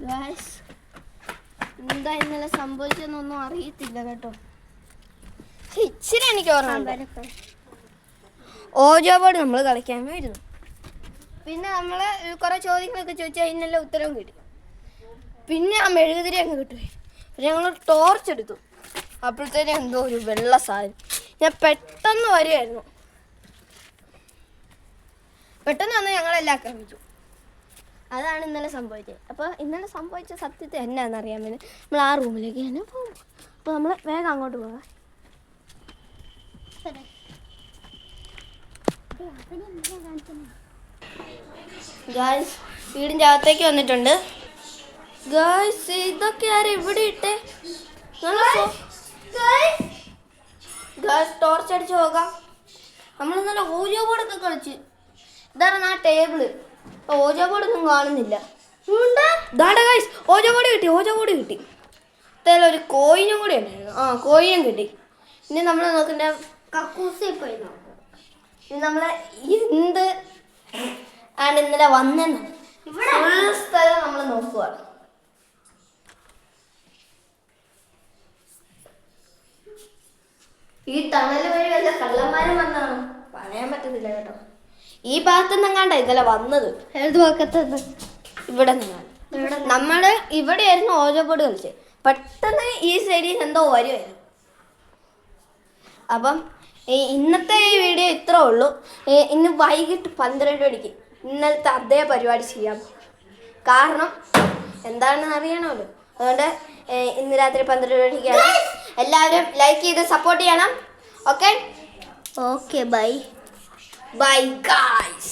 Guys എന്താ ഇന്നലെ സംഭവിച്ചെന്നൊന്നും അറിയത്തില്ല കേട്ടോ. ഇച്ചിരി എനിക്ക് ഓർമ്മ. ഓജോ ബോർഡ് നമ്മൾ കളിക്കാൻ വരുന്നു. പിന്നെ നമ്മൾ കുറേ ചോദ്യങ്ങളൊക്കെ ചോദിച്ചാൽ അതിനെല്ലാം ഉത്തരവും കിട്ടി. പിന്നെ ആ മെഴുകുതിരി അങ്ങ് കിട്ടുകയും പിന്നെ ഞങ്ങൾ ടോർച്ച് എടുത്തു. അപ്പോഴത്തേനും എന്തോ ഒരു വെള്ള സാധനം. ഞാൻ പെട്ടെന്ന് വരുമായിരുന്നു. പെട്ടെന്ന് വന്ന് ഞങ്ങളെല്ലാം ആക്രമിച്ചു. അതാണ് ഇന്നലെ സംഭവിച്ചത്. അപ്പോൾ ഇന്നലെ സംഭവിച്ച സത്യത്തെ എന്നാന്ന് അറിയാൻ വേണ്ടി നമ്മൾ ആ റൂമിലേക്ക് തന്നെ പോകും. അപ്പോൾ നമ്മൾ വേഗം അങ്ങോട്ട് പോകാം. ഗായ്സ് വീടിൻ്റെ അകത്തേക്ക് വന്നിട്ടുണ്ട്. ഗായ്സ് ഇതൊക്കെ ആരും ഇവിടെ ഇട്ടേ. ഗായ്സ് ടോർച്ച് അടിച്ച് പോകാം. നമ്മൾ ഇന്നലെ ഓജോ ബോർഡൊക്കെ കളിച്ച്. ഇതാണ് ആ ടേബിള്. ഓജോ ബോർഡൊന്നും കാണുന്നില്ല. ഗായ്സ് ഓജോ ബോർഡ് കിട്ടി. എന്തായാലും ഒരു കോയിനും കൂടി ഉണ്ടായിരുന്നു. കോയിനും കിട്ടി. ഇനി നമ്മൾ നോക്കണ്ട കക്കൂസിൽ പോയി നോക്കാം. ഇനി നമ്മളെ എന്ത് ആണ് ഇന്നലെ വന്നെന്ന് ഫുൾ സ്ഥലം നമ്മൾ നോക്കുക. ഈ ടണൽ വഴി വല്ല കള്ളന്മാരും വന്നാണോ പറയാൻ പറ്റത്തില്ല കേട്ടോ. ഈ ഭാഗത്തു നിന്നെങ്ങാണ്ട ഇന്നലെ വന്നത്. ഏത് ഭാഗത്തുനിന്ന്? ഇവിടെ നിന്നാണ്. നമ്മൾ ഇവിടെയായിരുന്നു ഓജോ ബോർഡ് കളിച്ചത്. പെട്ടെന്ന് ഈ സൈഡിൽ എന്തോ വരുമായിരുന്നു. അപ്പം ഇന്നത്തെ ഈ വീഡിയോ ഇത്രേ ഉള്ളൂ. ഇന്ന് വൈകിട്ട് 12 മണിക്ക് ഇന്നലത്തെ അതേ പരിപാടി ചെയ്യാം. കാരണം എന്താണെന്ന് അറിയണമല്ലോ. അതുകൊണ്ട് ഇന്ന് രാത്രി 12 മണിക്കാണ്. എല്ലാവരും ലൈക്ക് ചെയ്ത് സപ്പോർട്ട് ചെയ്യണം. Okay bye guys.